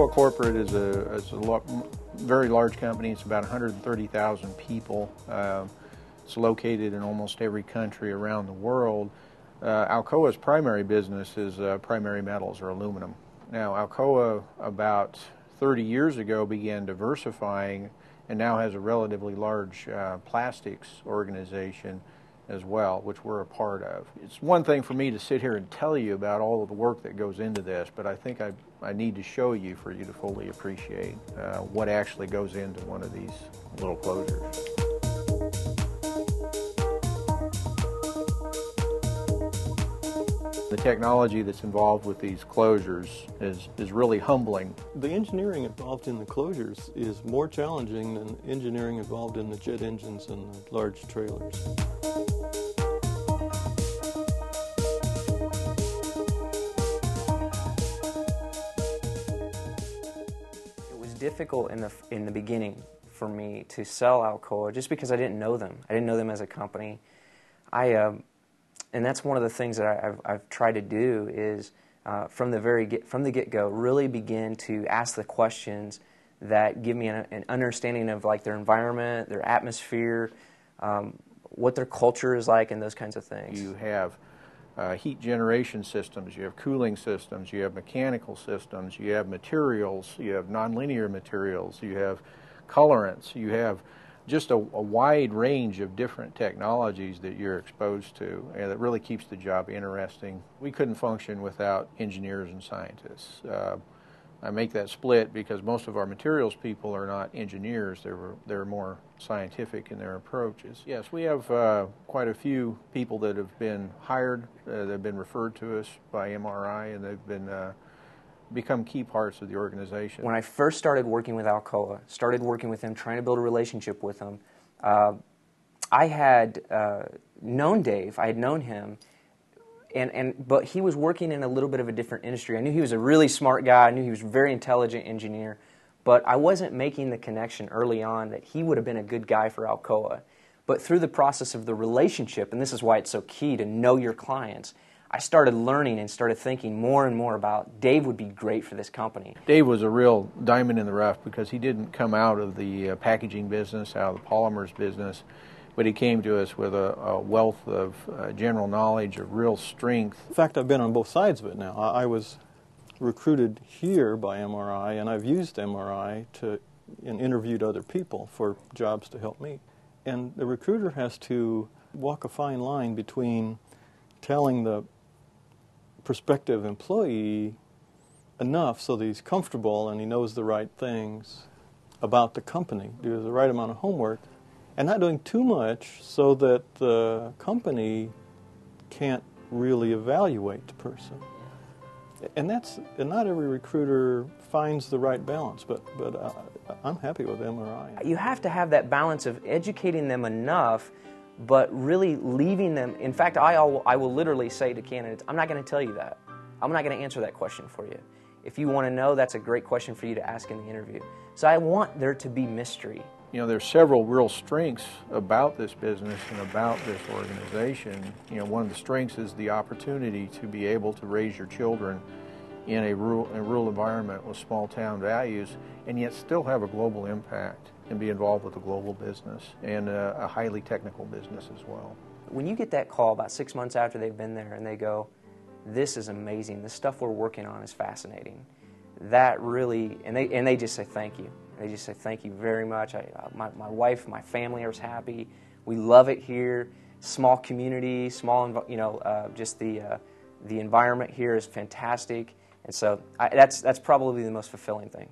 Alcoa Corporate is a very large company. It's about 130,000 people. It's located in almost every country around the world. Alcoa's primary business is primary metals or aluminum. Now, Alcoa about 30 years ago began diversifying and now has a relatively large plastics organization as well, which we're a part of. It's one thing for me to sit here and tell you about all of the work that goes into this, but I think I need to show you for you to fully appreciate what actually goes into one of these little closures. The technology that's involved with these closures is really humbling. The engineering involved in the closures is more challenging than engineering involved in the jet engines and the large trailers. It was difficult in the beginning for me to sell Alcoa just because I didn't know them. I didn't know them as a company. And that's one of the things that I've tried to do is from the get-go really begin to ask the questions that give me an understanding of like their environment, their atmosphere, what their culture is like, and those kinds of things. You have heat generation systems, you have cooling systems, you have mechanical systems, you have materials, you have nonlinear materials, you have colorants, you have just a wide range of different technologies that you're exposed to, and that really keeps the job interesting. We couldn't function without engineers and scientists. I make that split because most of our materials people are not engineers. They're more scientific in their approaches. Yes, we have quite a few people that have been hired, that have been referred to us by MRI, and they've been become key parts of the organization. When I first started working with Alcoa, started working with them, trying to build a relationship with them, I had known Dave, I had known him, but he was working in a little bit of a different industry. I knew he was a really smart guy, I knew he was a very intelligent engineer, but I wasn't making the connection early on that he would have been a good guy for Alcoa. But through the process of the relationship, and this is why it's so key to know your clients, I started learning and started thinking more and more about Dave would be great for this company. Dave was a real diamond in the rough because he didn't come out of the packaging business, out of the polymers business, but he came to us with a wealth of general knowledge, of real strength. In fact, I've been on both sides of it now. I was recruited here by MRI, and I've used MRI and interviewed other people for jobs to help me. And the recruiter has to walk a fine line between telling the prospective employee enough so that he's comfortable and he knows the right things about the company, do the right amount of homework, and not doing too much so that the company can't really evaluate the person. And not every recruiter finds the right balance, but I'm happy with MRI. You have to have that balance of educating them enough but really leaving them. In fact, I will literally say to candidates, I'm not going to tell you that. I'm not going to answer that question for you. If you want to know, that's a great question for you to ask in the interview. So I want there to be mystery. You know, there's several real strengths about this business and about this organization. You know, one of the strengths is the opportunity to be able to raise your children in a rural environment with small town values and yet still have a global impact and be involved with a global business and a highly technical business as well. When you get that call about 6 months after they've been there and they go, this is amazing, the stuff we're working on is fascinating, that really, and they just say thank you. They just say thank you very much. My wife, my family are happy. We love it here. Small community, just the environment here is fantastic. And so that's probably the most fulfilling thing.